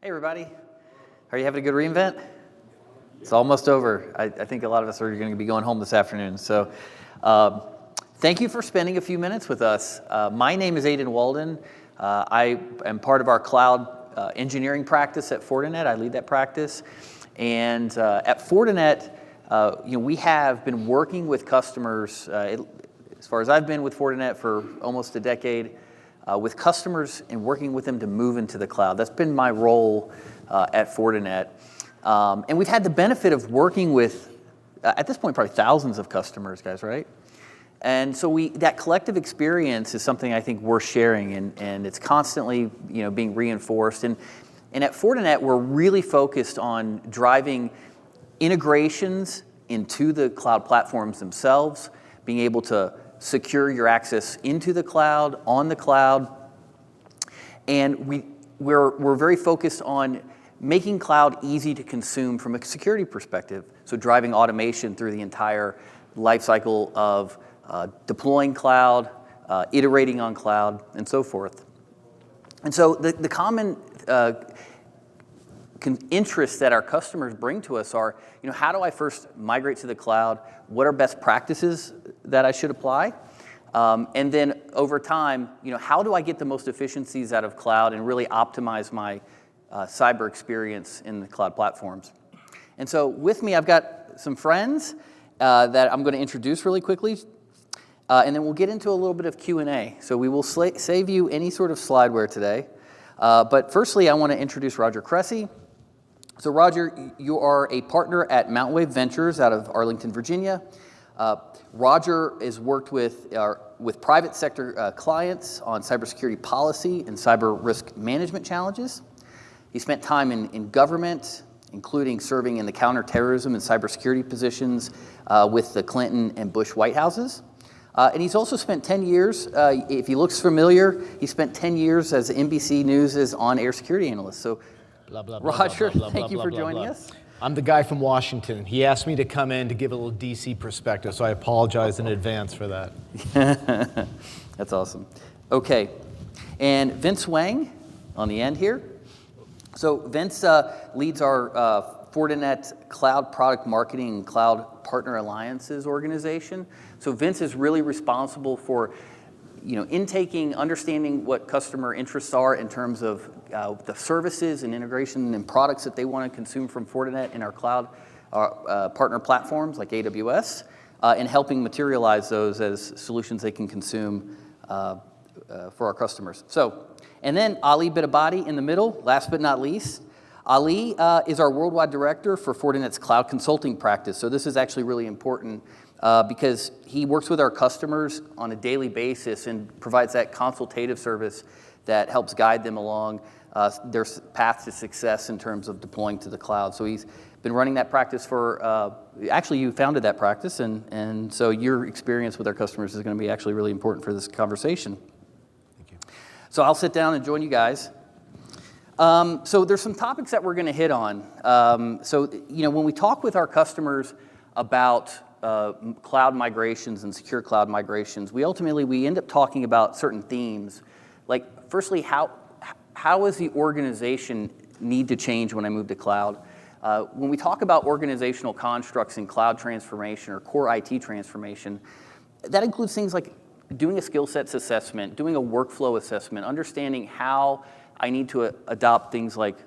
Hey everybody, are you having a good re:Invent? It's almost over. I think a lot of us are going to be going home this afternoon. So thank you for spending a few minutes with us. My name is Aidan Walden. I am part of our cloud engineering practice at Fortinet. I lead that practice. And at Fortinet, we have been working with customers, as far as I've been with Fortinet for almost a decade, with customers and working with them to move into the cloud. That's been my role at Fortinet. And we've had the benefit of working with, at this point, probably thousands of customers, guys, right? And so that collective experience is something I think worth sharing, and it's constantly being reinforced. And at Fortinet, we're really focused on driving integrations into the cloud platforms themselves, being able to secure your access into the cloud, on the cloud. And we're very focused on making cloud easy to consume from a security perspective. So driving automation through the entire life cycle of deploying cloud, iterating on cloud, and so forth. And so the common interests that our customers bring to us are, how do I first migrate to the cloud? What are best practices that I should apply? And then over time, how do I get the most efficiencies out of cloud and really optimize my cyber experience in the cloud platforms? And so with me, I've got some friends that I'm going to introduce really quickly. And then we'll get into a little bit of Q&A. So we will save you any sort of slideware today. But firstly, I want to introduce Roger Cressy. So Roger, you are a partner at Mountain Wave Ventures out of Arlington, Virginia. Roger has worked with private sector clients on cybersecurity policy and cyber risk management challenges. He spent time in government, including serving in the counterterrorism and cybersecurity positions with the Clinton and Bush White Houses. And he's also spent 10 years, if he looks familiar, he spent 10 years as NBC News' on-air security analyst. So Roger, thank you for joining us. I'm the guy from Washington. He asked me to come in to give a little DC perspective, so I apologize in advance for that. That's awesome. Okay, and Vince Wang on the end here. So Vince leads our Fortinet Cloud Product Marketing and Cloud Partner Alliances organization. So Vince is really responsible for intaking, understanding what customer interests are in terms of the services and integration and products that they want to consume from Fortinet in our cloud partner platforms like AWS, and helping materialize those as solutions they can consume for our customers. So, and then Ali Bidabadi in the middle, last but not least. Ali is our worldwide director for Fortinet's cloud consulting practice. So this is actually really important because he works with our customers on a daily basis and provides that consultative service that helps guide them along their path to success in terms of deploying to the cloud. So he's been running that practice for, actually you founded that practice, and so your experience with our customers is going to be actually really important for this conversation. Thank you. So I'll sit down and join you guys. So there's some topics that we're going to hit on. So when we talk with our customers about cloud migrations and secure cloud migrations, we end up talking about certain themes. Like, firstly, how does the organization need to change when I move to cloud? When we talk about organizational constructs in cloud transformation or core IT transformation, that includes things like doing a skill sets assessment, doing a workflow assessment, understanding how I need to adopt things like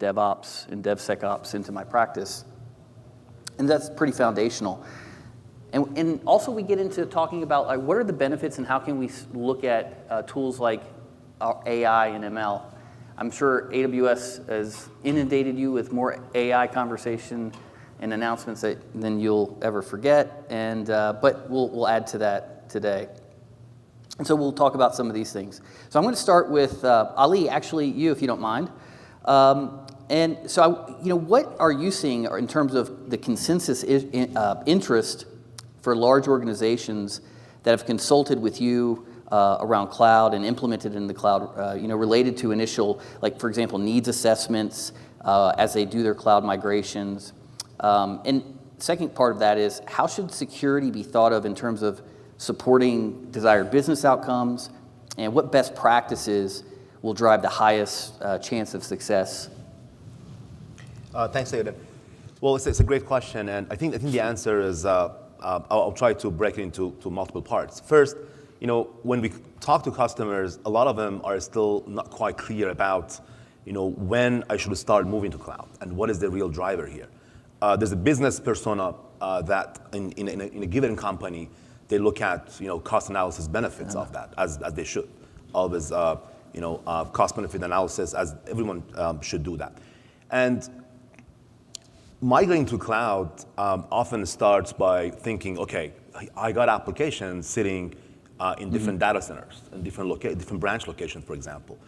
DevOps and DevSecOps into my practice. And that's pretty foundational. And also we get into talking about what are the benefits and how can we look at tools like AI and ML. I'm sure AWS has inundated you with more AI conversation and announcements than you'll ever forget. And but we'll add to that today. And so we'll talk about some of these things. So I'm going to start with Ali, actually you, if you don't mind. And so, what are you seeing in terms of the consensus interest for large organizations that have consulted with you around cloud and implemented in the cloud, related to initial, like, for example, needs assessments as they do their cloud migrations? And second part of that is, how should security be thought of in terms of supporting desired business outcomes, and what best practices will drive the highest chance of success Thanks, David. Well, it's a great question, and I think the answer is I'll try to break it into multiple parts. First, when we talk to customers, a lot of them are still not quite clear about when I should start moving to cloud and what is the real driver here. There's a business persona that in a given company, they look at cost analysis benefits of that as they should. Always cost benefit analysis, as everyone should do that. And migrating to cloud often starts by thinking, okay, I got applications sitting in different data centers and different branch locations, for example.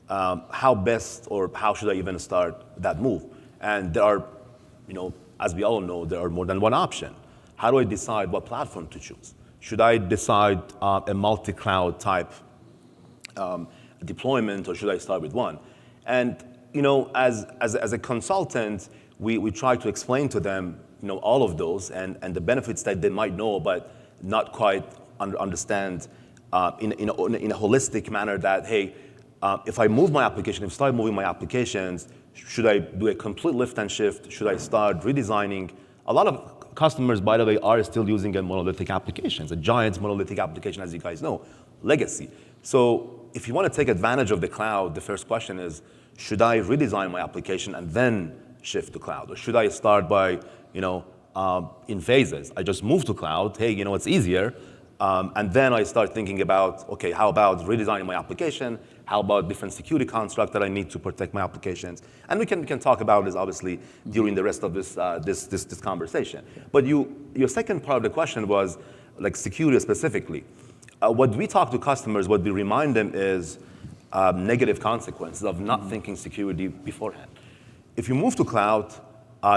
How best or how should I even start that move? And there are, as we all know, there are more than one option. How do I decide what platform to choose? Should I decide a multi-cloud type deployment, or should I start with one? And as a consultant, we try to explain to them all of those and the benefits that they might know, but not quite understand in a holistic manner that, hey, if I move my application, if I start moving my applications, should I do a complete lift and shift? Should I start redesigning? A lot of customers, by the way, are still using a monolithic applications, a giant monolithic application, as you guys know, legacy. So if you want to take advantage of the cloud, the first question is, should I redesign my application and then shift to cloud? Or should I start by, in phases? I just move to cloud, hey, it's easier. And then I start thinking about, okay, how about redesigning my application? How about different security construct that I need to protect my applications? And we can talk about this, obviously, during the rest of this conversation. But your second part of the question was, like, security specifically. What we talk to customers, what we remind them is negative consequences of not thinking security beforehand. If you move to cloud,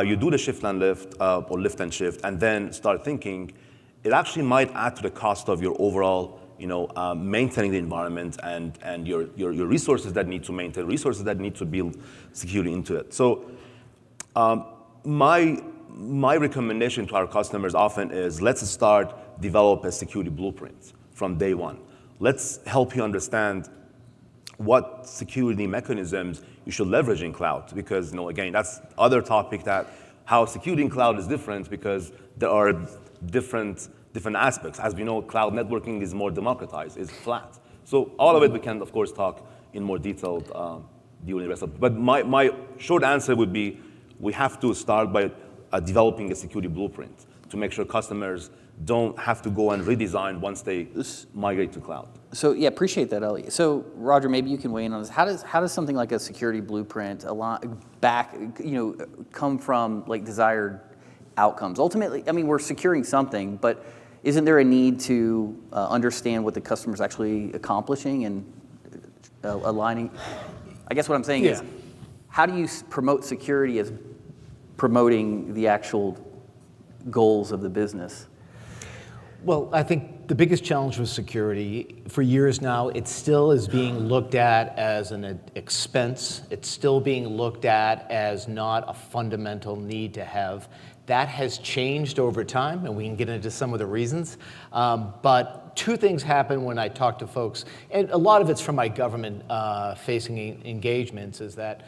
you do the shift and lift, or lift and shift, and then start thinking, it actually might add to the cost of your overall, maintaining the environment and your resources that need to maintain, resources that need to build security into it. So my recommendation to our customers often is, let's start develop a security blueprint from day one. Let's help you understand what security mechanisms you should leverage in cloud, because again, that's other topic, that how security in cloud is different, because there are different aspects. As we know, cloud networking is more democratized, is flat. So all of it we can, of course, talk in more detail during the rest of it. But my short answer would be, we have to start by developing a security blueprint to make sure customers don't have to go and redesign once they migrate to cloud. So yeah, appreciate that, Elliot. So Roger, maybe you can weigh in on this. How does something like a security blueprint come from like desired outcomes? Ultimately, I mean, we're securing something, but isn't there a need to understand what the customer's actually accomplishing and aligning? I guess what I'm saying is, how do you promote security as promoting the actual goals of the business? Well, I think the biggest challenge with security, for years now, it still is being looked at as an expense. It's still being looked at as not a fundamental need to have. That has changed over time, and we can get into some of the reasons. But two things happen when I talk to folks, and a lot of it's from my government-facing engagements, is that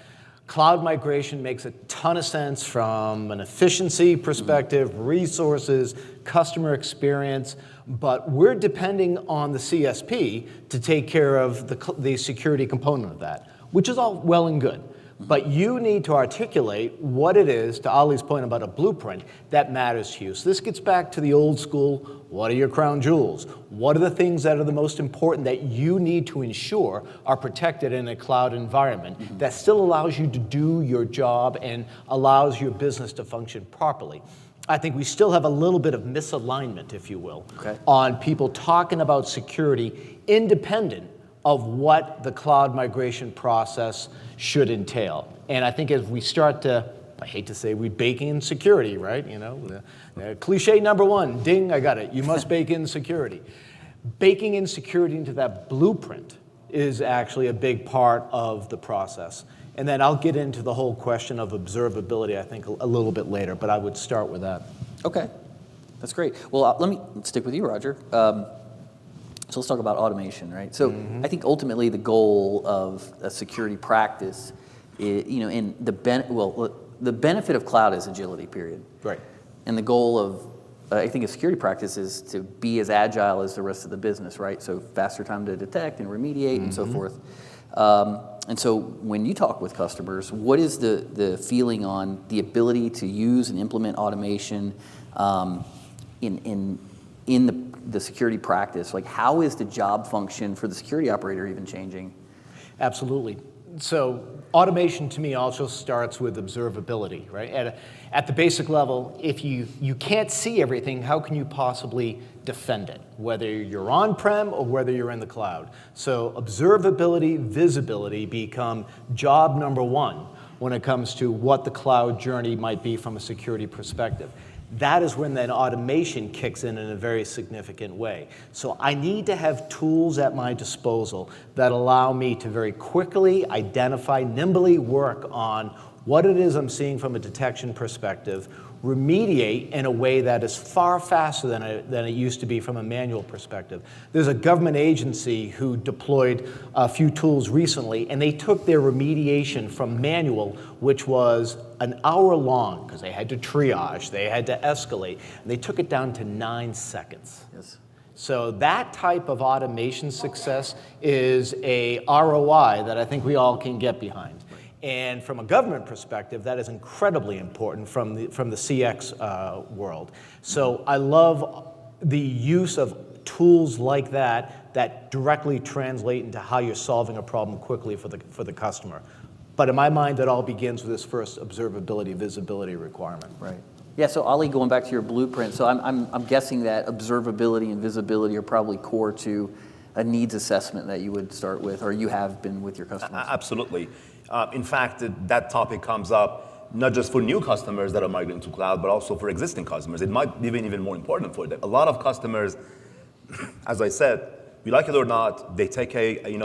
cloud migration makes a ton of sense from an efficiency perspective, resources, customer experience, but we're depending on the CSP to take care of the security component of that, which is all well and good. But you need to articulate what it is, to Ali's point about a blueprint, that matters to you. So this gets back to the old school, what are your crown jewels? What are the things that are the most important that you need to ensure are protected in a cloud environment that still allows you to do your job and allows your business to function properly? I think we still have a little bit of misalignment, if you will, on people talking about security independent of what the cloud migration process should entail. And I think as we start to, I hate to say we bake in security, right? The cliche number one, ding, I got it. You must bake in security. Baking in security into that blueprint is actually a big part of the process. And then I'll get into the whole question of observability, I think, a little bit later, but I would start with that. Okay, that's great. Well, let me stick with you, Roger. So let's talk about automation, right? So I think ultimately the goal of a security practice, is, the benefit of cloud is agility, period. Right. And the goal of, I think, a security practice is to be as agile as the rest of the business, right? So faster time to detect and remediate and so forth. And so when you talk with customers, what is the feeling on the ability to use and implement automation in the security practice? Like, how is the job function for the security operator even changing? Absolutely. So automation to me also starts with observability, right? At the basic level, if you can't see everything, how can you possibly defend it, whether you're on-prem or whether you're in the cloud? So observability, visibility become job number one when it comes to what the cloud journey might be from a security perspective. That is when then automation kicks in a very significant way. So I need to have tools at my disposal that allow me to very quickly identify, nimbly work on what it is I'm seeing from a detection perspective, remediate in a way that is far faster than it used to be from a manual perspective. There's a government agency who deployed a few tools recently, and they took their remediation from manual, which was an hour long, because they had to triage, they had to escalate, and they took it down to 9 seconds. Yes. So that type of automation success is a ROI that I think we all can get behind. And from a government perspective, that is incredibly important from the CX world. So I love the use of tools like that directly translate into how you're solving a problem quickly for the customer. But in my mind, that all begins with this first observability, visibility requirement. Right. Yeah, so Ali, going back to your blueprint, so I'm guessing that observability and visibility are probably core to a needs assessment that you would start with, or you have been with your customers. Absolutely. In fact, that topic comes up not just for new customers that are migrating to cloud, but also for existing customers. It might be even more important for them. A lot of customers, as I said, you like it or not, they take a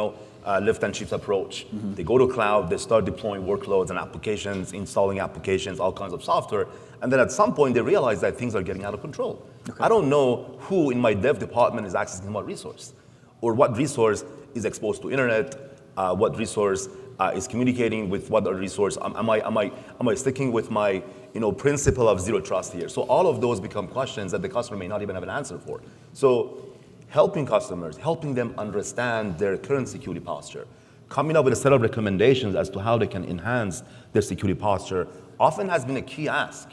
lift and shift approach. They go to cloud, they start deploying workloads and applications, installing applications, all kinds of software, and then at some point they realize that things are getting out of control. Okay. I don't know who in my dev department is accessing what resource, or what resource is exposed to internet, what resource is communicating with what other resource. Am I sticking with my principle of zero trust here? So all of those become questions that the customer may not even have an answer for. So helping customers, helping them understand their current security posture, coming up with a set of recommendations as to how they can enhance their security posture often has been a key ask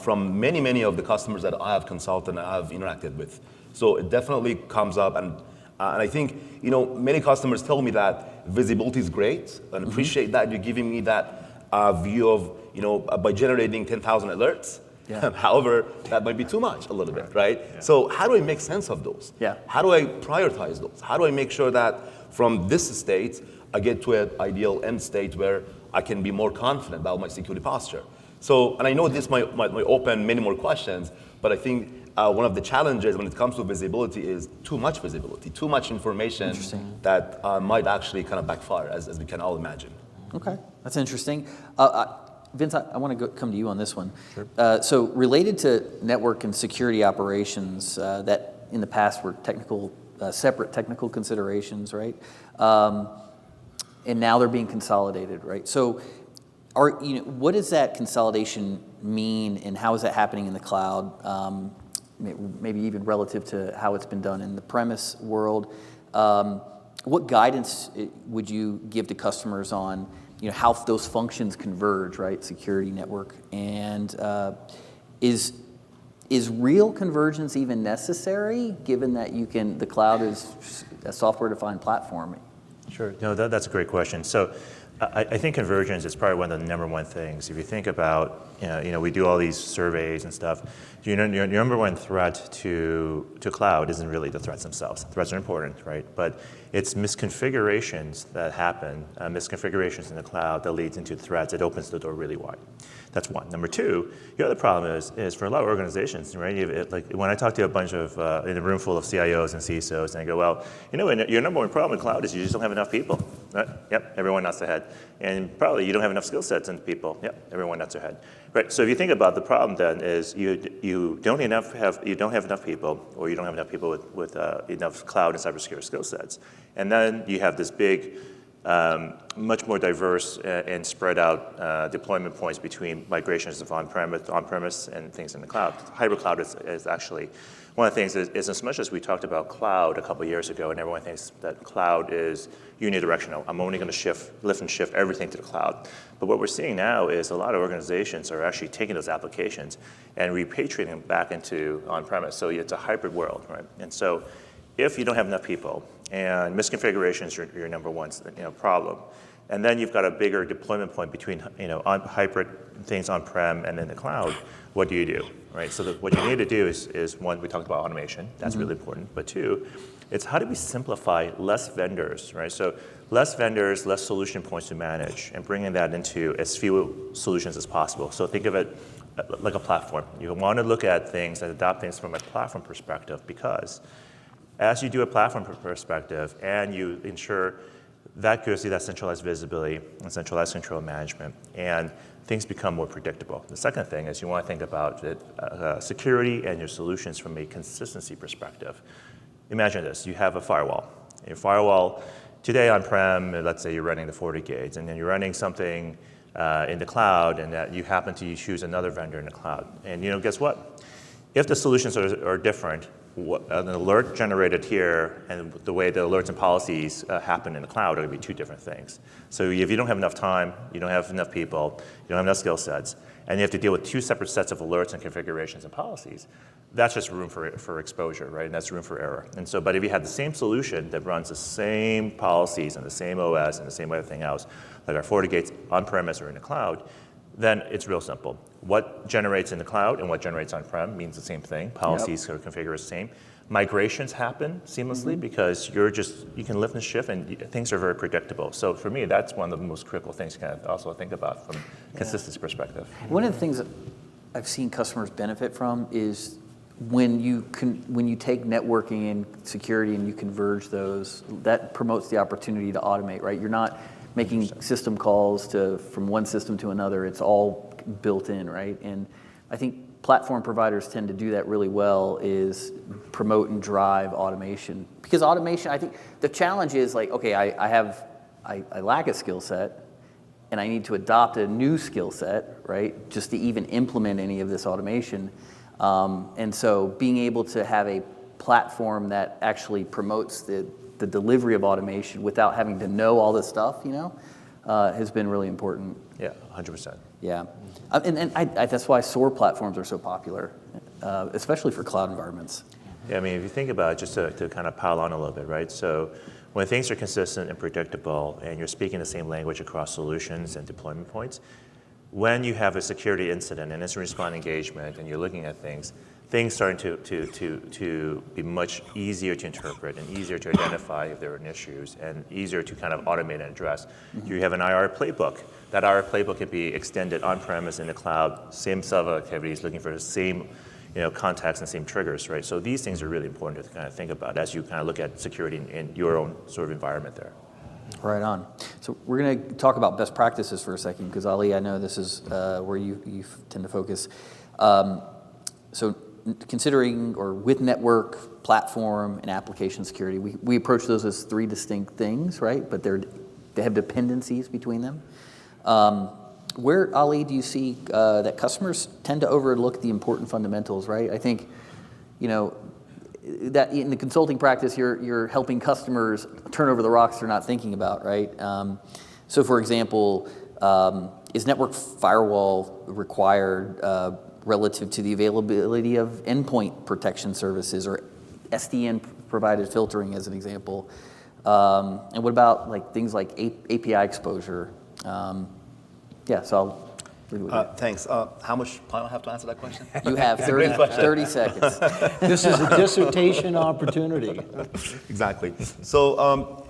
from many of the customers that I have consulted and I have interacted with. So it definitely comes up, and I think many customers tell me that visibility is great and appreciate that you're giving me that view of by generating 10,000 alerts. Yeah. However, that might be too much a little bit, right? Yeah. So how do I make sense of those? Yeah. How do I prioritize those? How do I make sure that from this state, I get to an ideal end state where I can be more confident about my security posture? So, and I know this might open many more questions, but I think one of the challenges when it comes to visibility is too much visibility, too much information that might actually kind of backfire, as we can all imagine. Okay, that's interesting. Vince, I want to come to you on this one. Sure. So related to network and security operations that in the past were separate technical considerations, right? And now they're being consolidated, right? So what does that consolidation mean, and how is that happening in the cloud? Maybe even relative to how it's been done in the premise world. What guidance would you give to customers on how those functions converge, right? Security, network, and is real convergence even necessary, given that the cloud is a software-defined platform? Sure. No, that's a great question. So I think convergence is probably one of the number one things. If you think about, we do all these surveys and stuff. Your number one threat to cloud isn't really the threats themselves. Threats are important, right? But it's misconfigurations that happen, misconfigurations in the cloud that leads into threats. It opens the door really wide. That's one. Number two, the other problem is for a lot of organizations, right? Like when I talk to a bunch of, in a room full of CIOs and CISOs, and I go, well, your number one problem in cloud is you just don't have enough people. Right? Yep, everyone nods their head. And probably you don't have enough skill sets in people. Yep, everyone nods their head. Right. So if you think about the problem, then is you don't have enough people, or you don't have enough people with enough cloud and cybersecurity skill sets, and then you have this big much more diverse and spread out deployment points between migrations of on-premise and things in the cloud. Hybrid cloud is actually one of the things is as much as we talked about cloud a couple of years ago, and everyone thinks that cloud is unidirectional. I'm only going to lift and shift everything to the cloud. But what we're seeing now is a lot of organizations are actually taking those applications and repatriating them back into on-premise. So it's a hybrid world, right? And so if you don't have enough people, and misconfiguration is your number one problem, and then you've got a bigger deployment point between hybrid things on-prem and in the cloud, what do you do, right? So what you need to do is one, we talked about automation, that's really important, but two, it's how do we simplify less vendors, right? So less vendors, less solution points to manage, and bringing that into as few solutions as possible. So think of it like a platform. You want to look at things and adopt things from a platform perspective, because as you do a platform perspective and you ensure that gives you that centralized visibility and centralized control management, and things become more predictable. The second thing is you want to think about it, security and your solutions from a consistency perspective. Imagine this, you have a firewall. Your firewall today on-prem, let's say you're running the FortiGates, and then you're running something in the cloud, and that you happen to choose another vendor in the cloud. And guess what? If the solutions are different, an alert generated here and the way the alerts and policies happen in the cloud are going to be two different things. So if you don't have enough time, you don't have enough people, you don't have enough skill sets, and you have to deal with two separate sets of alerts and configurations and policies, that's just room for exposure, right? And that's room for error. And so, but if you have the same solution that runs the same policies and the same OS and the same everything else, like our FortiGates on-premise or in the cloud, then it's real simple. What generates in the cloud and what generates on-prem means the same thing. Policies are configured the same. Migrations happen seamlessly because you can lift and shift, and things are very predictable. So for me, that's one of the most critical things to kind of also think about from a consistency perspective. One of the things that I've seen customers benefit from is when you take networking and security and you converge those, that promotes the opportunity to automate, right? You're not making system calls from one system to another. It's all built in, right? And I think platform providers tend to do that really well, is promote and drive automation. Because automation, I think the challenge is like, okay, I lack a skill set and I need to adopt a new skill set, right? Just to even implement any of this automation. And so being able to have a platform that actually promotes the delivery of automation without having to know all this stuff, has been really important. Yeah, 100%. Yeah, and that's why SOAR platforms are so popular, especially for cloud environments. Yeah, I mean, if you think about it, just to kind of pile on a little bit, right? So when things are consistent and predictable and you're speaking the same language across solutions and deployment points, when you have a security incident and incident response engagement and you're looking at things starting to be much easier to interpret and easier to identify if there are issues and easier to kind of automate and address. You have an IR playbook. That IR playbook can be extended on-premise in the cloud, same set of activities, looking for the same context and same triggers, right? So these things are really important to kind of think about as you kind of look at security in your own sort of environment there. Right on. So we're going to talk about best practices for a second, because Ali, I know this is where you tend to focus. So considering, or with network, platform, and application security, we approach those as three distinct things, right? But they have dependencies between them. Where, Ali, do you see that customers tend to overlook the important fundamentals, right? I think, that in the consulting practice, you're helping customers turn over the rocks they're not thinking about, right? So for example, is network firewall required relative to the availability of endpoint protection services, or SDN provided filtering as an example? And what about like things like API exposure? So I'll leave it with you. Thanks. How much time do I have to answer that question? You have 30 seconds. This is a dissertation opportunity. Exactly. So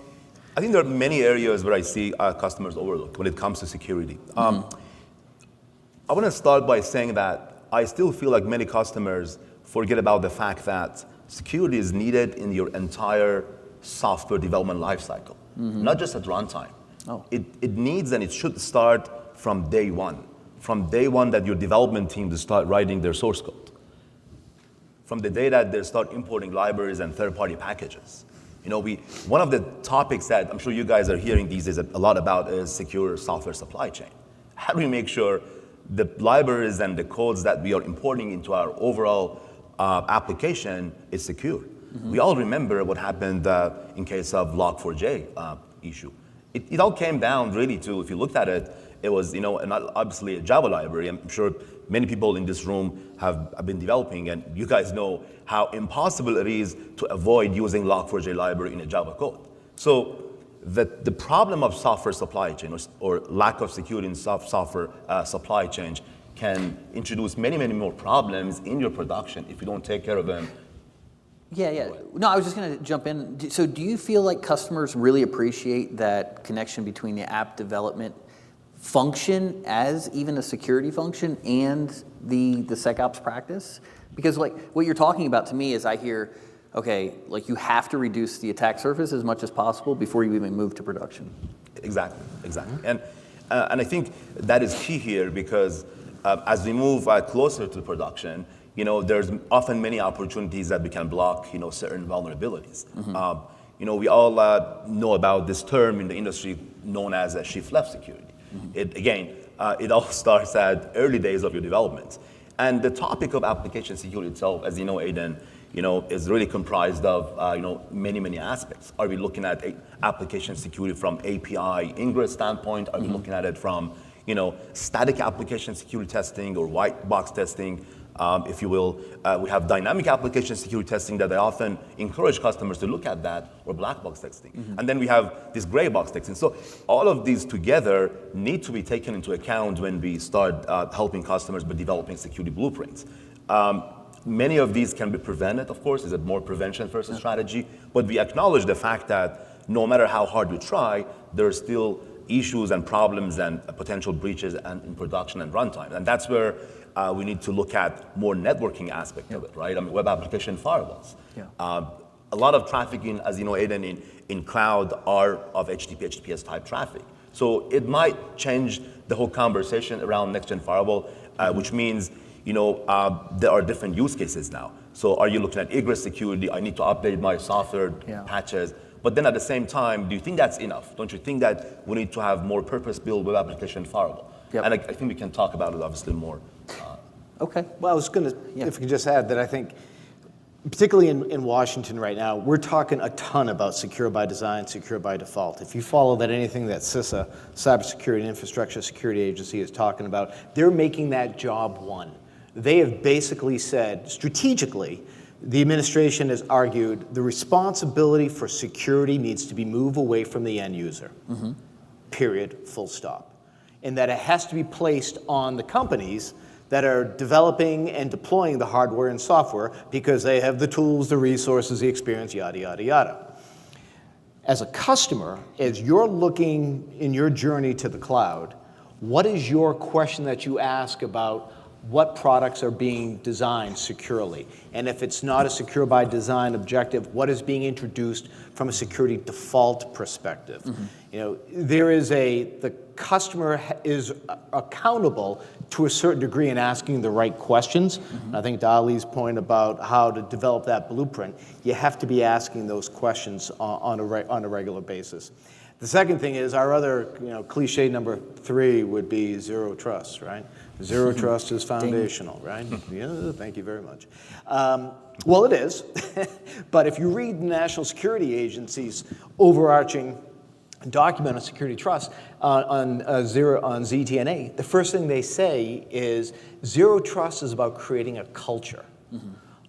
I think there are many areas where I see our customers overlook when it comes to security. I want to start by saying that I still feel like many customers forget about the fact that security is needed in your entire software development lifecycle, not just at runtime. Oh. It needs, and it should start from day one. From day one that your development team start writing their source code. From the day that they start importing libraries and third-party packages. One of the topics that I'm sure you guys are hearing these days a lot about is secure software supply chain. How do we make sure the libraries and the codes that we are importing into our overall application is secure? We all remember what happened in case of Log4j issue. It all came down really to, if you looked at it, it was, obviously a Java library. I'm sure many people in this room have been developing, and you guys know how impossible it is to avoid using Log4j library in a Java code. So the problem of software supply chain or lack of security in software supply chain can introduce many, many more problems in your production if you don't take care of them. Yeah. No, I was just going to jump in. So do you feel like customers really appreciate that connection between the app development function as even a security function and the SecOps practice? Because like what you're talking about to me is I hear, okay, like you have to reduce the attack surface as much as possible before you even move to production. Exactly. And I think that is key here because as we move closer to production, there's often many opportunities that we can block, certain vulnerabilities. We all know about this term in the industry known as shift left security. It all starts at early days of your development. And the topic of application security itself, as you know, Aidan, is really comprised of, many, many aspects. Are we looking at application security from API ingress standpoint? Are we looking at it from, static application security testing or white box testing? If you will, we have dynamic application security testing that I often encourage customers to look at that, or black box testing. And then we have this gray box testing. So all of these together need to be taken into account when we start helping customers with developing security blueprints. Many of these can be prevented, of course. Is it more prevention versus strategy? But we acknowledge the fact that no matter how hard we try, there are still issues and problems and potential breaches in production and runtime. And that's where we need to look at more networking aspect of it, right? Web application firewalls. A lot of traffic as you know, Aidan, in cloud are of HTTP, HTTPS type traffic. So it might change the whole conversation around next-gen firewall, which means, there are different use cases now. So are you looking at egress security? I need to update my software patches. But then at the same time, do you think that's enough? Don't you think that we need to have more purpose-built web application firewall? And I think we can talk about it obviously more. Okay. Well, I was going to, if we could just add that I think, particularly in Washington right now, we're talking a ton about secure by design, secure by default. If you follow that anything that CISA, Cybersecurity and Infrastructure Security Agency, is talking about, they're making that job one. They have basically said, strategically, the administration has argued the responsibility for security needs to be moved away from the end user. Period, full stop. And that it has to be placed on the companies that are developing and deploying the hardware and software because they have the tools, the resources, the experience, yada, yada, yada. As a customer, as you're looking in your journey to the cloud, what is your question that you ask about what products are being designed securely? And if it's not a secure by design objective, what is being introduced from a security default perspective? The customer is accountable to a certain degree in asking the right questions. I think Dali's point about how to develop that blueprint, you have to be asking those questions on a regular basis. The second thing is our other, cliche number 3 would be zero trust, right? Zero trust is foundational, right? Yeah, thank you very much. Well, it is, but if you read the National Security Agency's overarching document on security trust on ZTNA, the first thing they say is zero trust is about creating a culture.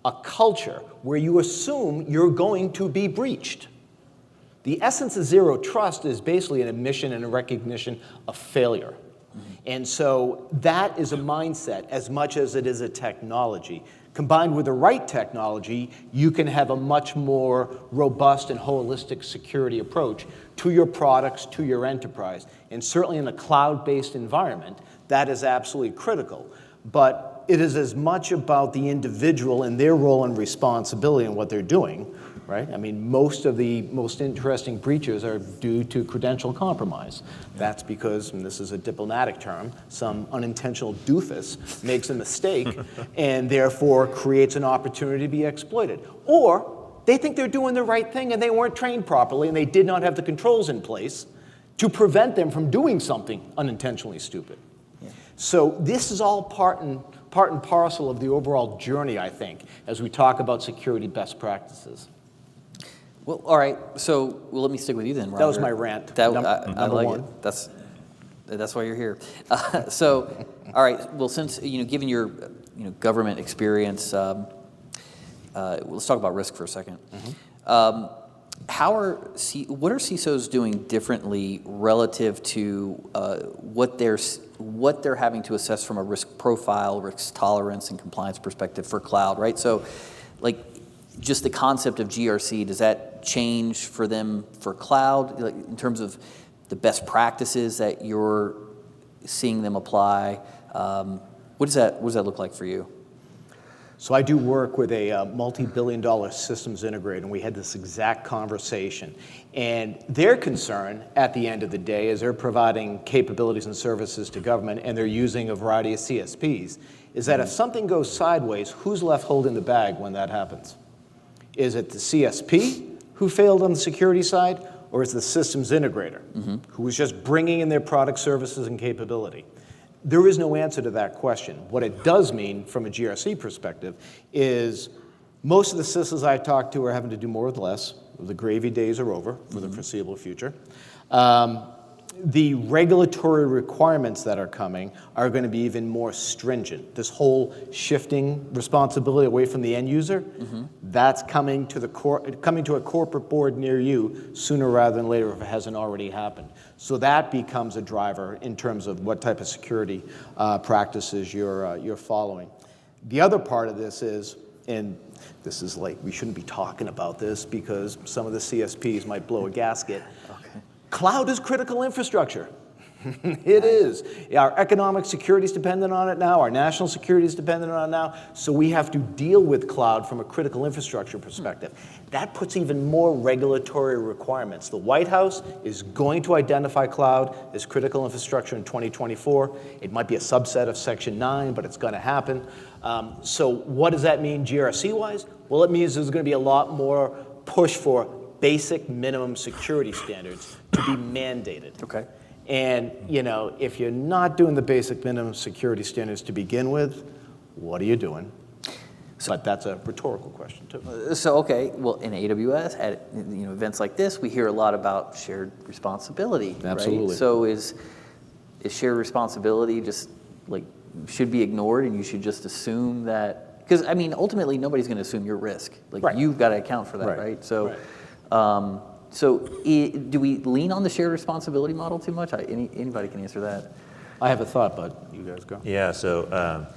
A culture where you assume you're going to be breached. The essence of zero trust is basically an admission and a recognition of failure. And so that is a mindset as much as it is a technology. Combined with the right technology, you can have a much more robust and holistic security approach to your products, to your enterprise. And certainly in a cloud-based environment, that is absolutely critical. But it is as much about the individual and their role and responsibility and what they're doing, right? I mean, most of the most interesting breaches are due to credential compromise. That's because, and this is a diplomatic term, some unintentional doofus makes a mistake and therefore creates an opportunity to be exploited. Or they think they're doing the right thing and they weren't trained properly and they did not have the controls in place to prevent them from doing something unintentionally stupid. Yeah. So this is all part and parcel of the overall journey, I think, as we talk about security best practices. Well, all right. So, let me stick with you then, Roger. That was my rant. I number like one. it. That's why you're here. So, all right. Well, since given your government experience, let's talk about risk for a second. Mm-hmm. What are CISOs doing differently relative to what they're having to assess from a risk profile, risk tolerance, and compliance perspective for cloud, right? So, like, just the concept of GRC, does that change for them for cloud, like, in terms of the best practices that you're seeing them apply? What does that look like for you? So I do work with a multi-billion-dollar systems integrator, and we had this exact conversation. And their concern at the end of the day is they're providing capabilities and services to government, and they're using a variety of CSPs, is that if something goes sideways, who's left holding the bag when that happens? Is it the CSP who failed on the security side, or is it the systems integrator who was just bringing in their product, services, and capability? There is no answer to that question. What it does mean from a GRC perspective is most of the CISOs I talk to are having to do more with less. The gravy days are over for the foreseeable future. The regulatory requirements that are coming are going to be even more stringent. This whole shifting responsibility away from the end user, that's coming to a corporate board near you sooner rather than later if it hasn't already happened. So that becomes a driver in terms of what type of security practices you're following. The other part of this is, and this is like, we shouldn't be talking about this because some of the CSPs might blow a gasket. Okay. Cloud is critical infrastructure. It is. Our economic security is dependent on it now. Our national security is dependent on it now. So we have to deal with cloud from a critical infrastructure perspective. That puts even more regulatory requirements. The White House is going to identify cloud as critical infrastructure in 2024. It might be a subset of Section 9, but it's going to happen. So what does that mean GRC-wise? Well, it means there's going to be a lot more push for basic minimum security standards to be mandated. Okay. And, if you're not doing the basic minimum security standards to begin with, what are you doing? But that's a rhetorical question, too. So, okay, well, in AWS, at events like this, we hear a lot about shared responsibility. Absolutely. Right? So is shared responsibility just, like, should be ignored and you should just assume that, because, ultimately, nobody's going to assume your risk. Like, right. You've got to account for that, right? So, right. Do we lean on the shared responsibility model too much? Anybody can answer that. I have a thought, but you guys go. Yeah, so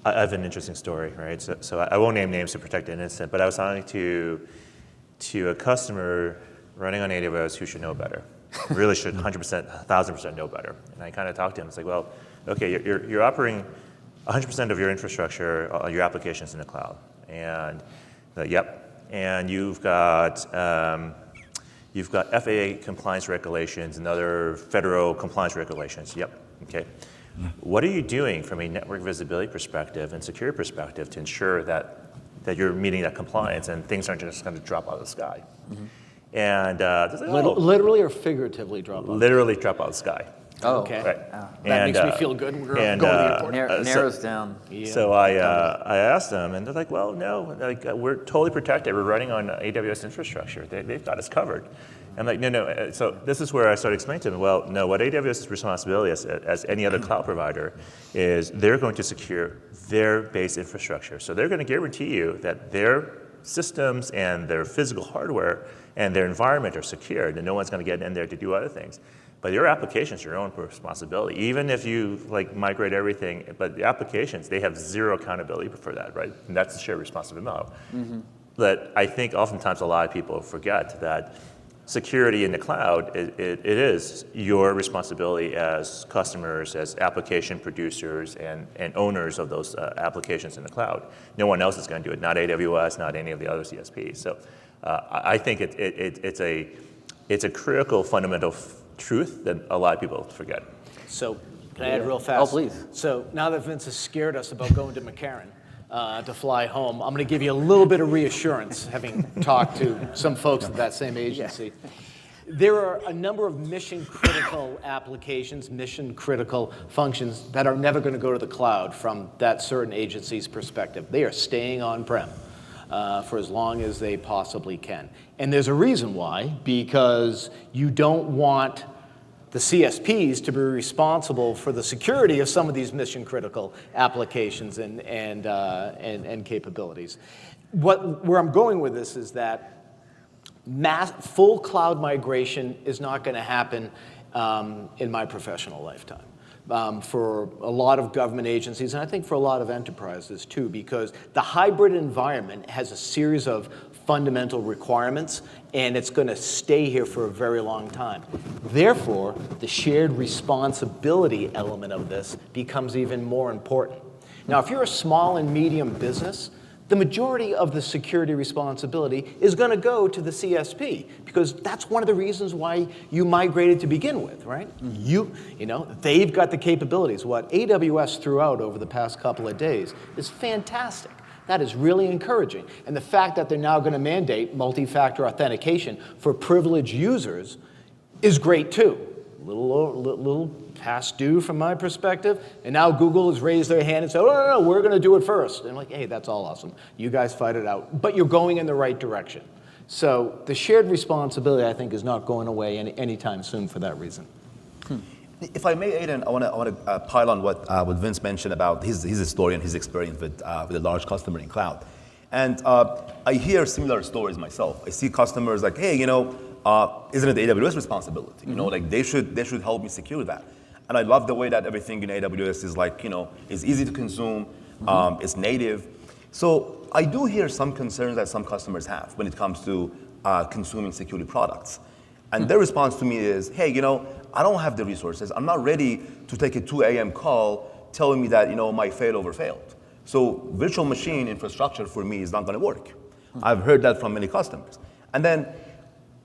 I have an interesting story, right? So I won't name names to protect the innocent, but I was talking to a customer running on AWS who should know better. Really should 100%, 1,000% know better. And I kind of talked to him. It's like, well, okay, you're operating 100% of your infrastructure, your applications in the cloud. And yep. And you've got FAA compliance regulations and other federal compliance regulations. Yep. Okay. What are you doing from a network visibility perspective and security perspective to ensure that you're meeting that compliance and things aren't just going to drop out of the sky? Mm-hmm. And like, literally or figuratively drop out? Literally drop out of the sky. Oh, okay. Right. Oh. That makes me feel good. We're going to the airport. Narrows down. Yeah. So I asked them, and they're like, well, no, like, we're totally protected. We're running on AWS infrastructure. They've got us covered. I'm like, no. So this is where I started explaining to them, well, no, what AWS's responsibility as any other cloud provider is they're going to secure their base infrastructure. So they're going to guarantee you that their systems and their physical hardware and their environment are secured, and no one's going to get in there to do other things. But your applications are your own responsibility. Even if you migrate everything, but the applications, they have zero accountability for that, right? And that's the shared responsibility model. Mm-hmm. But I think oftentimes a lot of people forget that security in the cloud, it is your responsibility as customers, as application producers and owners of those applications in the cloud. No one else is going to do it, not AWS, not any of the other CSPs. So I think it's a critical fundamental truth that a lot of people forget. So can I add real fast? Oh, please. So now that Vince has scared us about going to McCarran, to fly home. I'm going to give you a little bit of reassurance, having talked to some folks at that same agency. There are a number of mission-critical applications, mission-critical functions that are never going to go to the cloud from that certain agency's perspective. They are staying on-prem for as long as they possibly can. And there's a reason why, because you don't want the CSPs to be responsible for the security of some of these mission-critical applications and capabilities. Where I'm going with this is that full cloud migration is not going to happen in my professional lifetime. For a lot of government agencies, and I think for a lot of enterprises too, because the hybrid environment has a series of fundamental requirements, and it's going to stay here for a very long time. Therefore, the shared responsibility element of this becomes even more important. Now, if you're a small and medium business, the majority of the security responsibility is going to go to the CSP, because that's one of the reasons why you migrated to begin with, right? You know, they've got the capabilities. What AWS threw out over the past couple of days is fantastic. That is really encouraging. And the fact that they're now going to mandate multi-factor authentication for privileged users is great too. Little past due from my perspective. And now Google has raised their hand and said, oh, no, we're going to do it first. And I'm like, hey, that's all awesome. You guys fight it out. But you're going in the right direction. So the shared responsibility, I think, is not going away anytime soon for that reason. If I may, Aiden, I want to pile on what Vince mentioned about his story and his experience with a large customer in cloud. And I hear similar stories myself. I see customers like, hey, you know, isn't it the AWS responsibility? You know, like they should help me secure that. And I love the way that everything in AWS is like, you know, is easy to consume, it's native. So I do hear some concerns that some customers have when it comes to consuming security products. And their response to me is, hey, you know, I don't have the resources. I'm not ready to take a 2 a.m. call telling me that, you know, my failover failed. So virtual machine infrastructure for me is not going to work. I've heard that from many customers. And then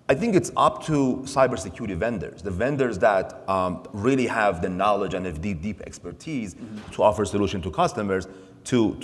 I think it's up to cybersecurity vendors, the vendors that really have the knowledge and have deep expertise to offer solution to customers to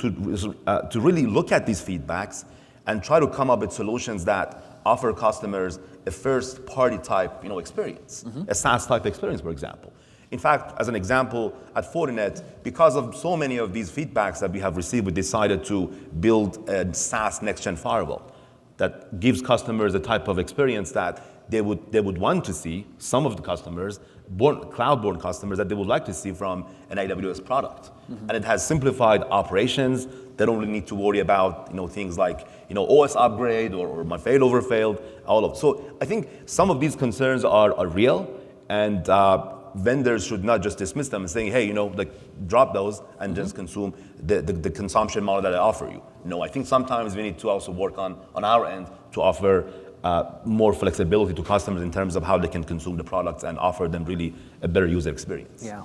really look at these feedbacks and try to come up with solutions that offer customers a first-party type, you know, experience, a SaaS type experience, for example. In fact, as an example, at Fortinet, because of so many of these feedbacks that we have received, we decided to build a SaaS next-gen firewall that gives customers the type of experience that they would want to see. Some of the customers, cloud-born customers, that they would like to see from an AWS product. And it has simplified operations. They don't really need to worry about, you know, things like, you know, OS upgrade or my failover failed, all of. So I think some of these concerns are real, and vendors should not just dismiss them and saying, hey, you know, like drop those and just consume the consumption model that I offer you. No, I think sometimes we need to also work on our end to offer more flexibility to customers in terms of how they can consume the products and offer them really a better user experience. Yeah,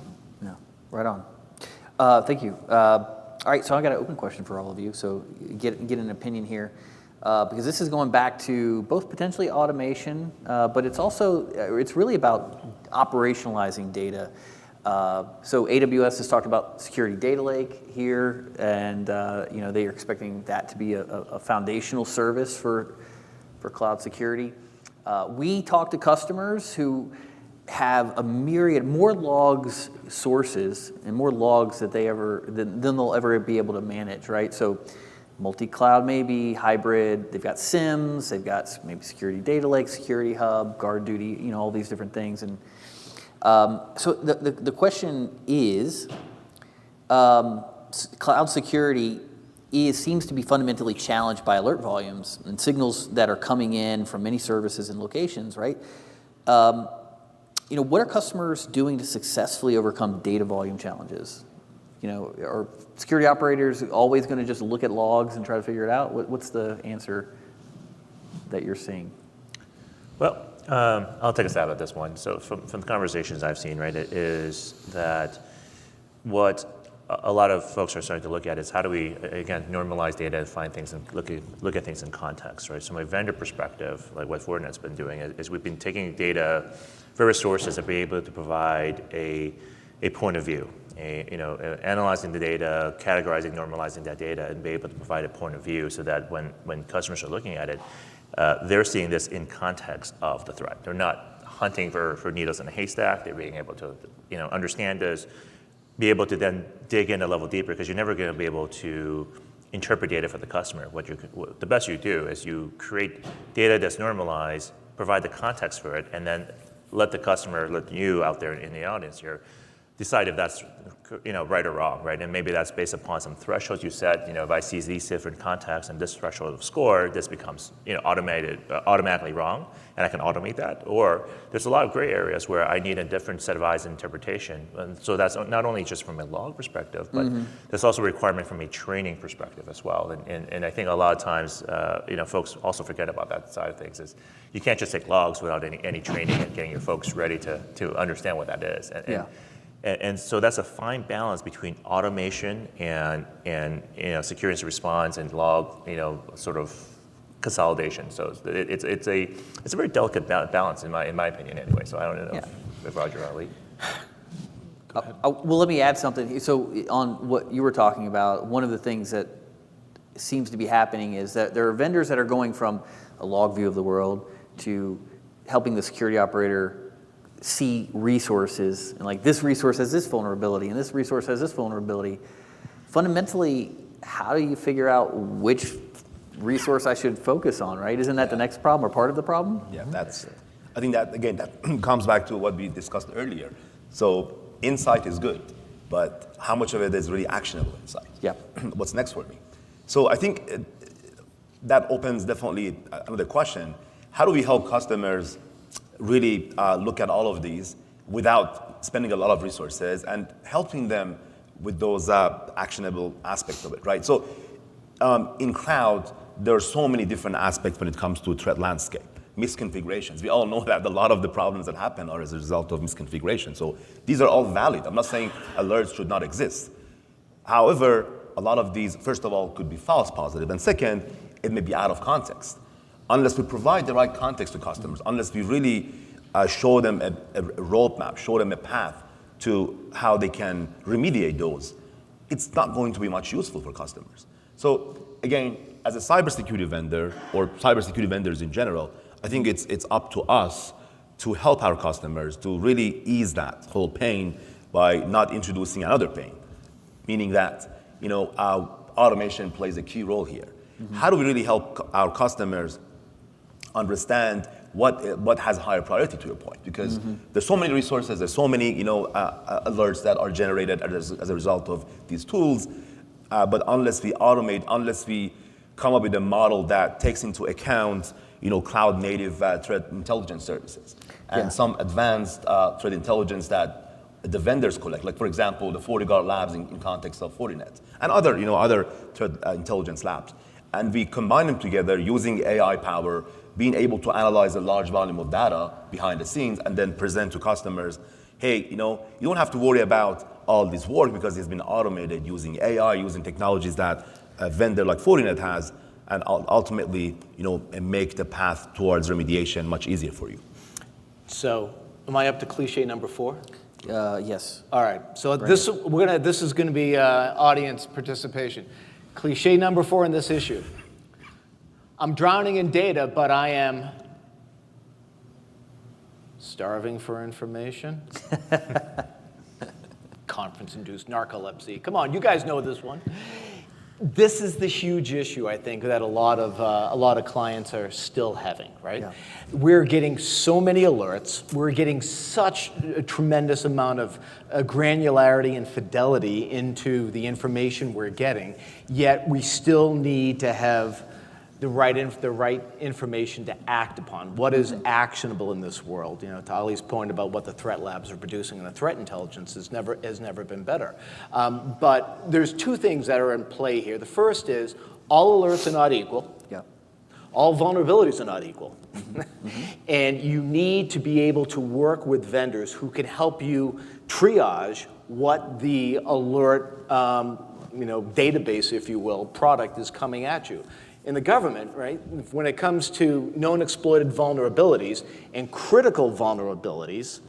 right on. Thank you. All right, so I got an open question for all of you. So get an opinion here, because this is going back to both potentially automation, but it's really about operationalizing data. So AWS has talked about security data lake here, and you know, they are expecting that to be a foundational service for cloud security. We talk to customers who have a myriad, more logs sources and more logs than they'll ever be able to manage, right? So multi-cloud maybe, hybrid, they've got SIEMs, they've got maybe security data lake, security hub, guard duty, you know, all these different things. And so the question is, cloud security seems to be fundamentally challenged by alert volumes and signals that are coming in from many services and locations, right? You know, what are customers doing to successfully overcome data volume challenges? You know, are security operators always going to just look at logs and try to figure it out? What's the answer that you're seeing? Well, I'll take a stab at this one. So from the conversations I've seen, right, it is that what a lot of folks are starting to look at is how do we, again, normalize data, find things and look at things in context, right? So my vendor perspective, like what Fortinet's been doing, is we've been taking data, various sources, and be able to provide a point of view. analyzing the data, categorizing, normalizing that data, and be able to provide a point of view so that when customers are looking at it, they're seeing this in context of the threat. They're not hunting for needles in a haystack. They're being able to understand this, be able to then dig in a level deeper, because you're never going to be able to interpret data for the customer. The best you do is you create data that's normalized, provide the context for it, and then let the customer, let you out there in the audience here, decide if that's right or wrong, right? And maybe that's based upon some thresholds you set. If I see these different contexts and this threshold of score, this becomes automatically wrong, and I can automate that. Or there's a lot of gray areas where I need a different set of eyes interpretation. And so that's not only just from a log perspective, but there's also a requirement from a training perspective as well. And I think a lot of times, folks also forget about that side of things. Is you can't just take logs without any training and getting your folks ready to understand what that is. And so that's a fine balance between automation and security response and log sort of consolidation. So it's a very delicate balance in my opinion anyway. So I don't know if Roger or Ali. Well, let me add something. So on what you were talking about, one of the things that seems to be happening is that there are vendors that are going from a log view of the world to helping the security operator see resources, and like this resource has this vulnerability and this resource has this vulnerability. Fundamentally, how do you figure out which resource I should focus on, right? Isn't that the next problem or part of the problem? Yeah, I think that, again, that comes back to what we discussed earlier. So insight is good, but how much of it is really actionable insight? Yeah. What's next for me? So I think that opens definitely another question. How do we help customers really look at all of these without spending a lot of resources and helping them with those actionable aspects of it, right? So in cloud, there are so many different aspects when it comes to threat landscape. Misconfigurations. We all know that a lot of the problems that happen are as a result of misconfiguration. So these are all valid. I'm not saying alerts should not exist. However, a lot of these, first of all, could be false positive, and second, it may be out of context. Unless we provide the right context to customers, unless we really show them a roadmap, show them a path to how they can remediate those, it's not going to be much useful for customers. So again, as a cybersecurity vendor, or cybersecurity vendors in general, I think it's up to us to help our customers to really ease that whole pain by not introducing another pain. Meaning that, our automation plays a key role here. How do we really help our customers understand what has higher priority, to your point? Because there's so many resources, there's so many alerts that are generated as a result of these tools, but unless we automate, unless we come up with a model that takes into account cloud native threat intelligence services and some advanced threat intelligence that the vendors collect, like for example the FortiGuard labs in context of Fortinet and other threat intelligence labs, and we combine them together using AI power, being able to analyze a large volume of data behind the scenes and then present to customers, hey, you don't have to worry about all this work because it's been automated using AI, using technologies that a vendor like Fortinet has, and ultimately, make the path towards remediation much easier for you. So, am I up to cliche number 4? Yes. All right. So this is going to be audience participation. Cliche number 4 in this issue. I'm drowning in data, but I am starving for information. Conference-induced narcolepsy. Come on, you guys know this one. This is the huge issue, I think, that a lot of clients are still having, right? Yeah. We're getting so many alerts. We're getting such a tremendous amount of granularity and fidelity into the information we're getting, yet we still need to have the right information to act upon. What is actionable in this world? To Ali's point about what the threat labs are producing and the threat intelligence has never been better. But there's 2 things that are in play here. The first is all alerts are not equal. Yeah. All vulnerabilities are not equal. And you need to be able to work with vendors who can help you triage what the alert database, if you will, product is coming at you. In the government, right, when it comes to known exploited vulnerabilities and critical vulnerabilities,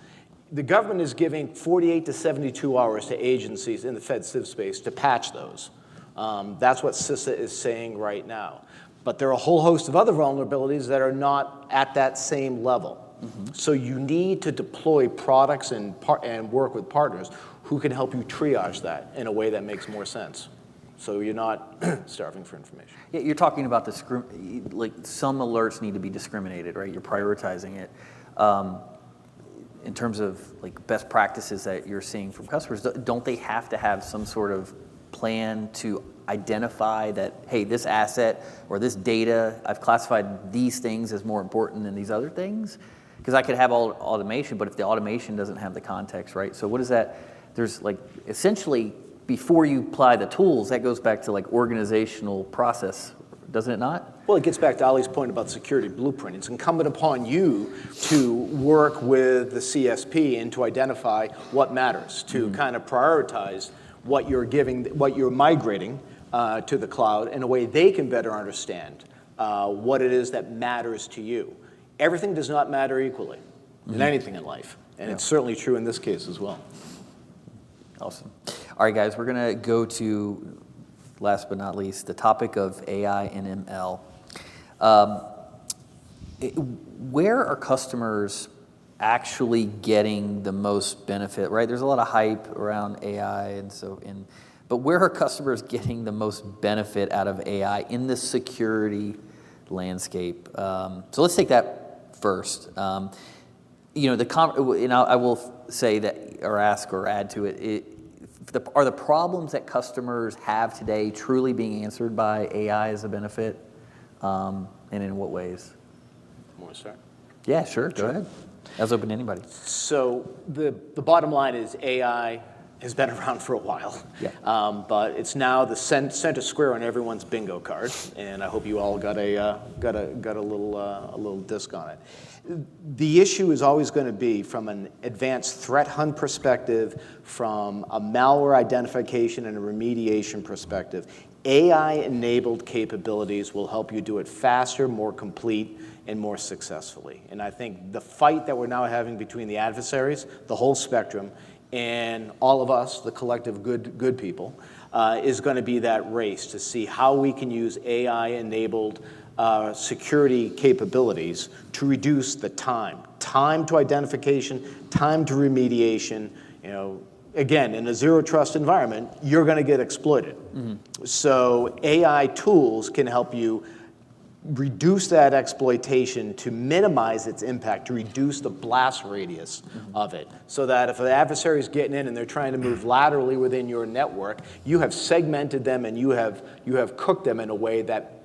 the government is giving 48 to 72 hours to agencies in the Fed Civ space to patch those. That's what CISA is saying right now. But there are a whole host of other vulnerabilities that are not at that same level. So you need to deploy products and work with partners who can help you triage that in a way that makes more sense. So you're not starving for information. Yeah, you're talking about like some alerts need to be discriminated, right? You're prioritizing it. In terms of like best practices that you're seeing from customers, don't they have to have some sort of plan to identify that, hey, this asset or this data, I've classified these things as more important than these other things? Because I could have all automation, but if the automation doesn't have the context, right? So what is that? There's like essentially before you apply the tools, that goes back to like organizational process, doesn't it not? Well, it gets back to Ali's point about security blueprint. It's incumbent upon you to work with the CSP and to identify what matters, to kind of prioritize what you're migrating to the cloud in a way they can better understand what it is that matters to you. Everything does not matter equally in anything in life, and it's certainly true in this case as well. Awesome. All right, guys, we're going to go to, last but not least, the topic of AI and ML. Where are customers actually getting the most benefit, right? There's a lot of hype around AI but where are customers getting the most benefit out of AI in the security landscape? So let's take that first. I will say that, or ask or add to it, are the problems that customers have today truly being answered by AI as a benefit? And in what ways? Want to start? Yeah, sure. Go ahead. I was open to anybody. So the bottom line is AI has been around for a while, but it's now the center square on everyone's bingo card, and I hope you all got a little disc on it. The issue is always going to be from an advanced threat hunt perspective, from a malware identification and a remediation perspective. AI-enabled capabilities will help you do it faster, more complete, and more successfully. And I think the fight that we're now having between the adversaries, the whole spectrum, and all of us, the collective good people, is going to be that race to see how we can use AI-enabled security capabilities to reduce the time to identification, time to remediation. Again, in a zero trust environment, you're going to get exploited. So AI tools can help you reduce that exploitation, to minimize its impact, to reduce the blast radius of it, so that if an adversary is getting in and they're trying to move laterally within your network, you have segmented them and you have cooked them in a way that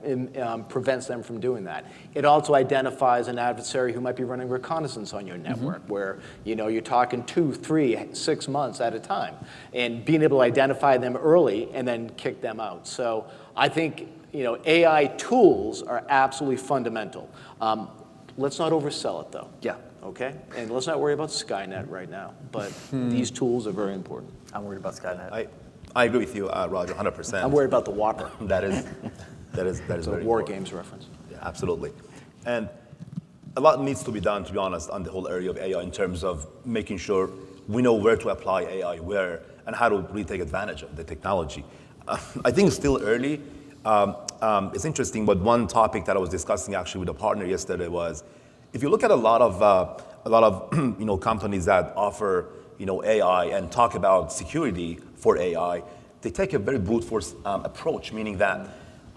prevents them from doing that. It also identifies an adversary who might be running reconnaissance on your network, where you're talking 2, 3, 6 months at a time, and being able to identify them early and then kick them out. So I think AI tools are absolutely fundamental. Let's not oversell it, though. Yeah. Okay? And let's not worry about Skynet right now. But these tools are very important. I'm worried about Skynet. I agree with you, Roger, 100%. I'm worried about the Whopper. That is It's a very War important. Games reference. Yeah, absolutely. And a lot needs to be done, to be honest, on the whole area of AI in terms of making sure we know where to apply AI where and how to really take advantage of the technology. I think it's still early. It's interesting, but one topic that I was discussing actually with a partner yesterday was, if you look at a lot of companies that offer AI and talk about security for AI, they take a very brute force approach, meaning that,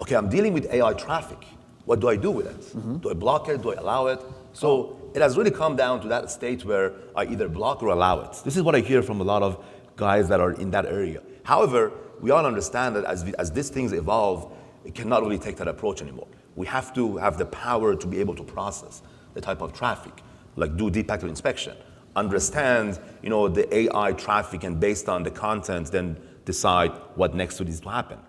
okay, I'm dealing with AI traffic. What do I do with it? Do I block it? Do I allow it? So it has really come down to that state where I either block or allow it. This is what I hear from a lot of guys that are in that area. However, we all understand that as these things evolve, it cannot really take that approach anymore. We have to have the power to be able to process the type of traffic, like do deep packet inspection, understand the AI traffic, and based on the content, then decide what next needs to happen.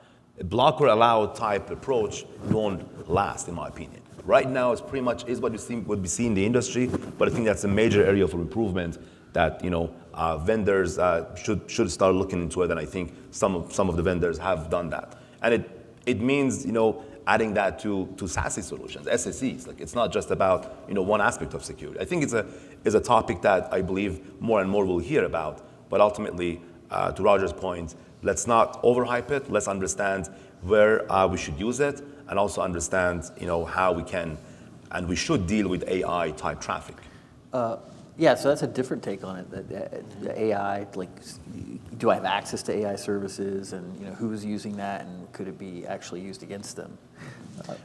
A block or allow type approach won't last, in my opinion. Right now, it's pretty much what we see in the industry, but I think that's a major area for improvement that vendors should start looking into it, and I think some of the vendors have done that. And it means adding that to SASE solutions, SSEs. Like it's not just about one aspect of security. I think it's a topic that I believe more and more we'll hear about. But ultimately, to Roger's point, let's not overhype it. Let's understand where we should use it, and also understand how we can and we should deal with AI type traffic. Yeah, so that's a different take on it. The AI, like, do I have access to AI services, and who's using that, and could it be actually used against them?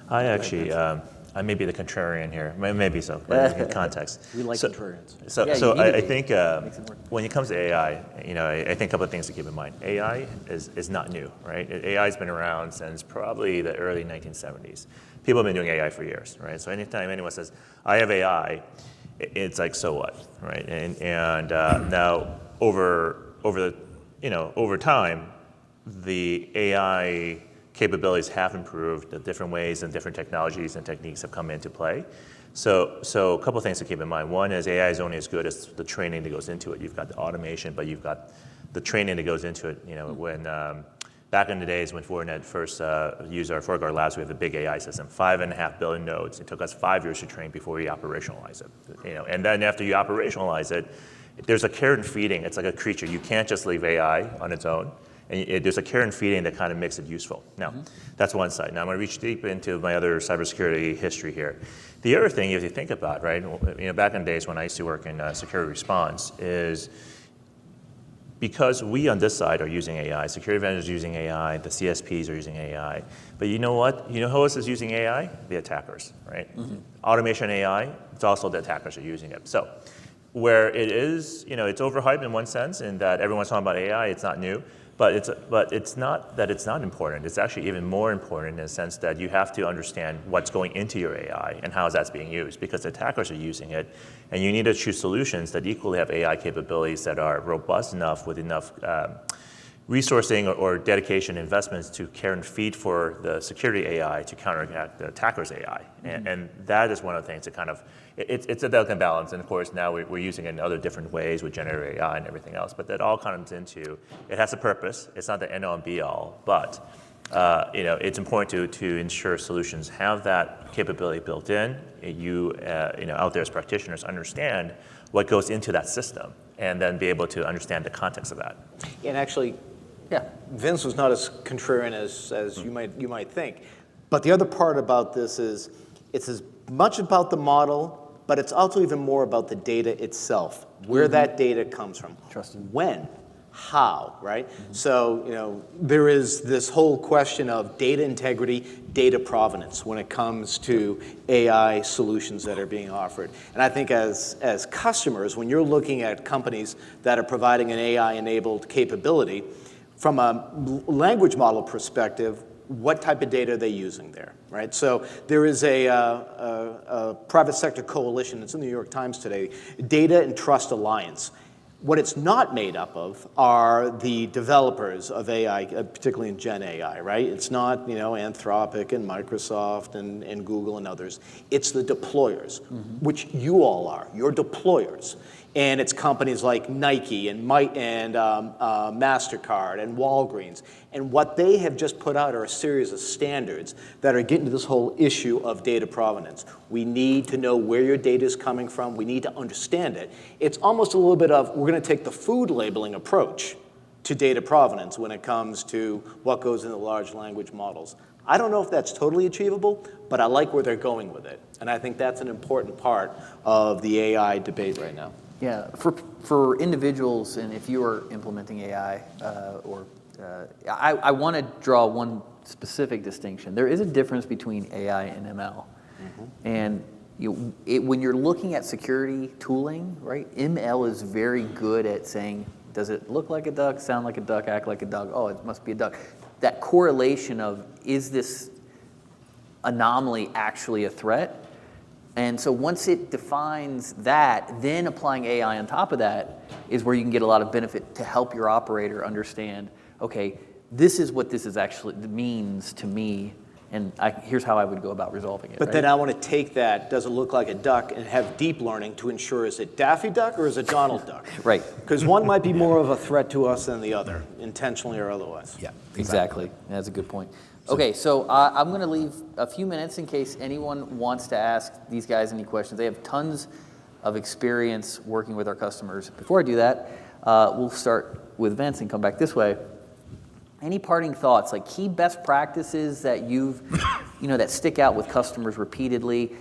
I actually, I may be the contrarian here, maybe so, but in context. We like contrarians. So I think when it comes to AI, I think a couple of things to keep in mind. AI is not new, right? AI has been around since probably the early 1970s. People have been doing AI for years, right? So anytime anyone says, I have AI, it's like, so what, right? And now over time, the AI capabilities have improved. The different ways and different technologies and techniques have come into play. So a couple of things to keep in mind. One is AI is only as good as the training that goes into it. You've got the automation, but you've got the training that goes into it. When back in the days when Fortinet first used our FortiGuard labs, we have the big AI system, 5.5 billion nodes. It took us 5 years to train before we operationalize it. And then after you operationalize it, there's a care and feeding. It's like a creature. You can't just leave AI on its own. And there's a care and feeding that kind of makes it useful. Now, that's one side. Now I'm going to reach deep into my other cybersecurity history here. The other thing, if you think about, right, back in the days when I used to work in security response, is because we on this side are using AI, security vendors are using AI, the CSPs are using AI. But you know what? You know who else is using AI? The attackers, right? Automation AI, it's also the attackers are using it. So where it is, it's overhyped in one sense in that everyone's talking about AI, it's not new. But it's not that it's not important. It's actually even more important in the sense that you have to understand what's going into your AI and how that's being used, because attackers are using it, and you need to choose solutions that equally have AI capabilities that are robust enough with enough resourcing or dedication investments to care and feed for the security AI to counteract the attacker's AI. And that is one of the things that kind of, it's a delicate balance. And of course, now we're using it in other different ways with generative AI and everything else. But that all comes into, it has a purpose. It's not the end all and be all. But it's important to ensure solutions have that capability built in. Out there as practitioners understand what goes into that system, and then be able to understand the context of that. And actually, Vince was not as contrarian as you might think. But the other part about this is it's as much about the model, but it's also even more about the data itself, where that data comes from, when, how, right? So there is this whole question of data integrity, data provenance when it comes to AI solutions that are being offered. And I think as customers, when you're looking at companies that are providing an AI-enabled capability, from a language model perspective, what type of data are they using there, right? So there is a private sector coalition, it's in the New York Times today, Data and Trust Alliance. What it's not made up of are the developers of AI, particularly in Gen AI, right? It's not, Anthropic and Microsoft and Google and others. It's the deployers, which you all are. You're deployers. And it's companies like Nike and MasterCard and Walgreens. And what they have just put out are a series of standards that are getting to this whole issue of data provenance. We need to know where your data is coming from. We need to understand it. It's almost a little bit of, we're going to take the food labeling approach to data provenance when it comes to what goes into large language models. I don't know if that's totally achievable, but I like where they're going with it. And I think that's an important part of the AI debate right now. Yeah, for individuals, and if you are implementing AI, I want to draw one specific distinction. There is a difference between AI and ML. And when you're looking at security tooling, right, ML is very good at saying, does it look like a duck, sound like a duck, act like a duck? Oh, it must be a duck. That correlation of, is this anomaly actually a threat? And so once it defines that, then applying AI on top of that is where you can get a lot of benefit to help your operator understand, okay, this is what this is actually means to me and here's how I would go about resolving it. But right? then I want to take that, does it look like a duck, and have deep learning to ensure, is it Daffy Duck or is it Donald Duck? Right. Because one might be more of a threat to us than the other, intentionally or otherwise. Yeah, Exactly. That's a good point. Okay, so I'm going to leave a few minutes in case anyone wants to ask these guys any questions. They have tons of experience working with our customers. Before I do that, we'll start with Vince and come back this way. Any parting thoughts, like key best practices that you've, that stick out with customers repeatedly,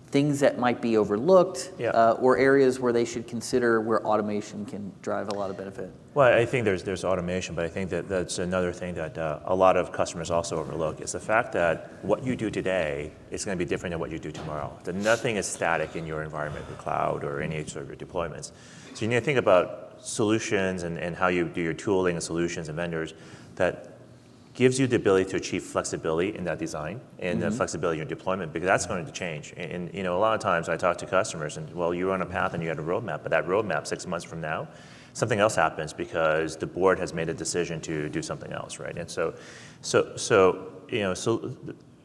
things that might be overlooked, or areas where they should consider where automation can drive a lot of benefit? Well, I think there's automation, but I think that's another thing that a lot of customers also overlook is the fact that what you do today is going to be different than what you do tomorrow. That nothing is static in your environment, the cloud or any sort of your deployments. So you need to think about solutions and how you do your tooling and solutions and vendors that gives you the ability to achieve flexibility in that design and the flexibility in your deployment, because that's going to change. And a lot of times I talk to customers and, well, you're on a path and you had a roadmap, but that roadmap 6 months from now, something else happens because the board has made a decision to do something else, right? And so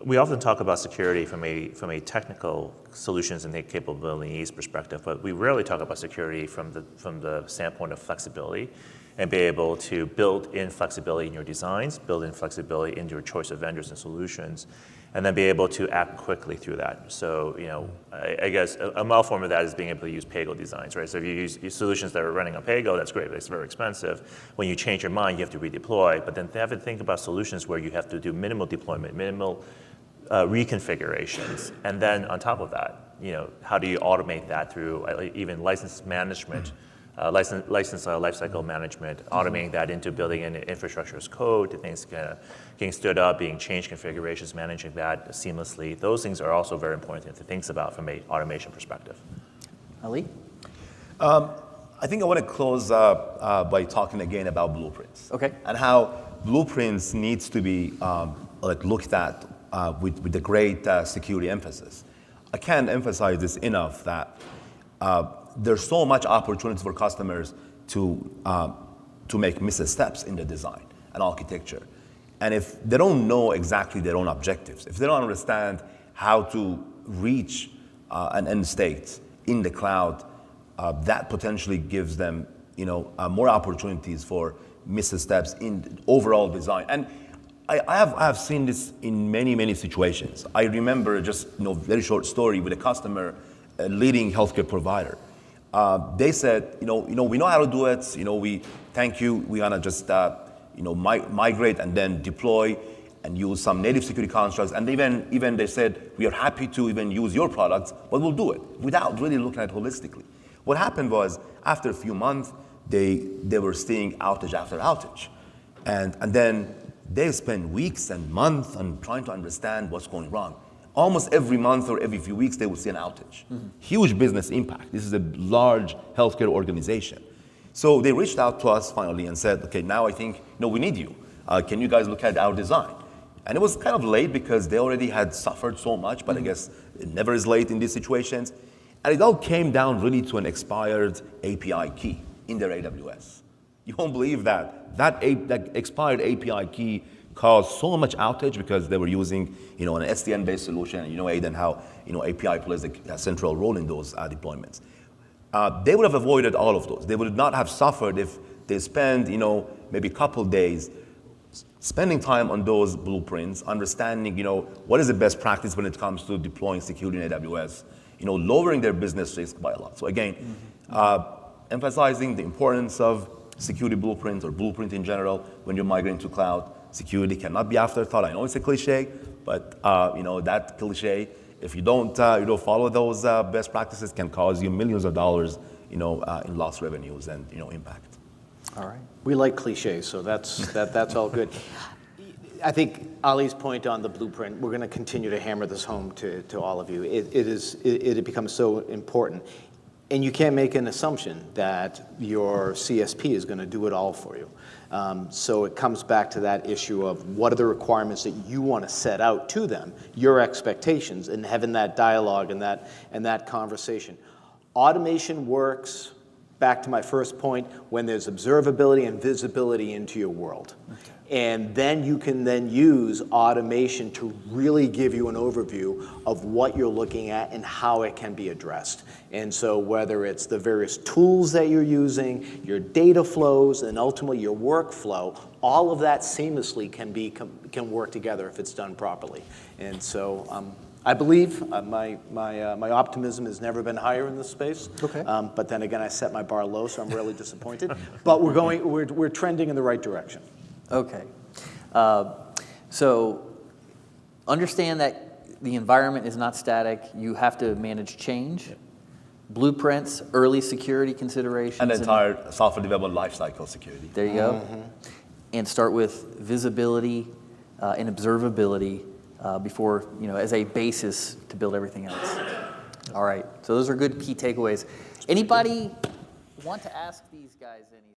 we often talk about security from a technical solutions and the capabilities perspective, but we rarely talk about security from the standpoint of flexibility and be able to build in flexibility in your designs, build in flexibility in your choice of vendors and solutions, and then be able to act quickly through that. So, I guess a malform of that is being able to use pay-go designs, right? So if you use solutions that are running on pay-go, that's great, but it's very expensive. When you change your mind, you have to redeploy, but then have to think about solutions where you have to do minimal deployment, minimal reconfigurations, and then on top of that, how do you automate that through even license management, license lifecycle management, automating that into building in infrastructure as code to things getting stood up, being changed configurations, managing that seamlessly. Those things are also very important to think about from an automation perspective. Ali? I think I want to close by talking again about blueprints. Okay. And how blueprints needs to be looked at with the great security emphasis. I can't emphasize this enough that there's so much opportunity for customers to make missteps in the design and architecture. And if they don't know exactly their own objectives, if they don't understand how to reach an end state in the cloud, that potentially gives them more opportunities for missteps in overall design. And I have seen this in many situations. I remember just very short story with a customer, a leading healthcare provider. They said, we know how to do it. We thank you. We're gonna just migrate and then deploy and use some native security constructs. And even they said, we are happy to even use your products, but we'll do it without really looking at it holistically. What happened was, after a few months, they were seeing outage after outage, and then they spent weeks and months on trying to understand what's going wrong. Almost every month or every few weeks, they would see an outage. Huge business impact. This is a large healthcare organization. So they reached out to us finally and said, okay, now I think, we need you. Can you guys look at our design? And it was kind of late because they already had suffered so much, but I guess it never is late in these situations. And it all came down really to an expired API key in their AWS. You won't believe that. That expired API key caused so much outage because they were using, an SDN-based solution. And Aidan, how, API plays a central role in those deployments. They would have avoided all of those. They would not have suffered if they spent, maybe a couple days spending time on those blueprints, understanding, what is the best practice when it comes to deploying security in AWS, lowering their business risk by a lot. So again, emphasizing the importance of security blueprints or blueprint in general when you're migrating to cloud. Security cannot be afterthought. I know it's a cliche, but that cliche, if you don't follow those best practices, can cause you millions of dollars, in lost revenues and impact. All right. We like cliches, so that's all good. I think Ali's point on the blueprint, we're going to continue to hammer this home to all of you. It becomes so important. And you can't make an assumption that your CSP is going to do it all for you. So it comes back to that issue of what are the requirements that you want to set out to them, your expectations, and having that dialogue and that conversation. Automation works back to my first point, when there's observability and visibility into your world. Okay. And then you can then use automation to really give you an overview of what you're looking at and how it can be addressed. And so whether it's the various tools that you're using, your data flows, and ultimately your workflow, all of that seamlessly can work together if it's done properly. And so I believe my optimism has never been higher in this space. Okay. But then again, I set my bar low, so I'm really disappointed. But we're trending in the right direction. Okay. So understand that the environment is not static. You have to manage change, blueprints, early security considerations. And the entire software development lifecycle security. There you go. And start with visibility and observability before, as a basis to build everything else. All right. So those are good key takeaways. Anybody want to ask these guys any?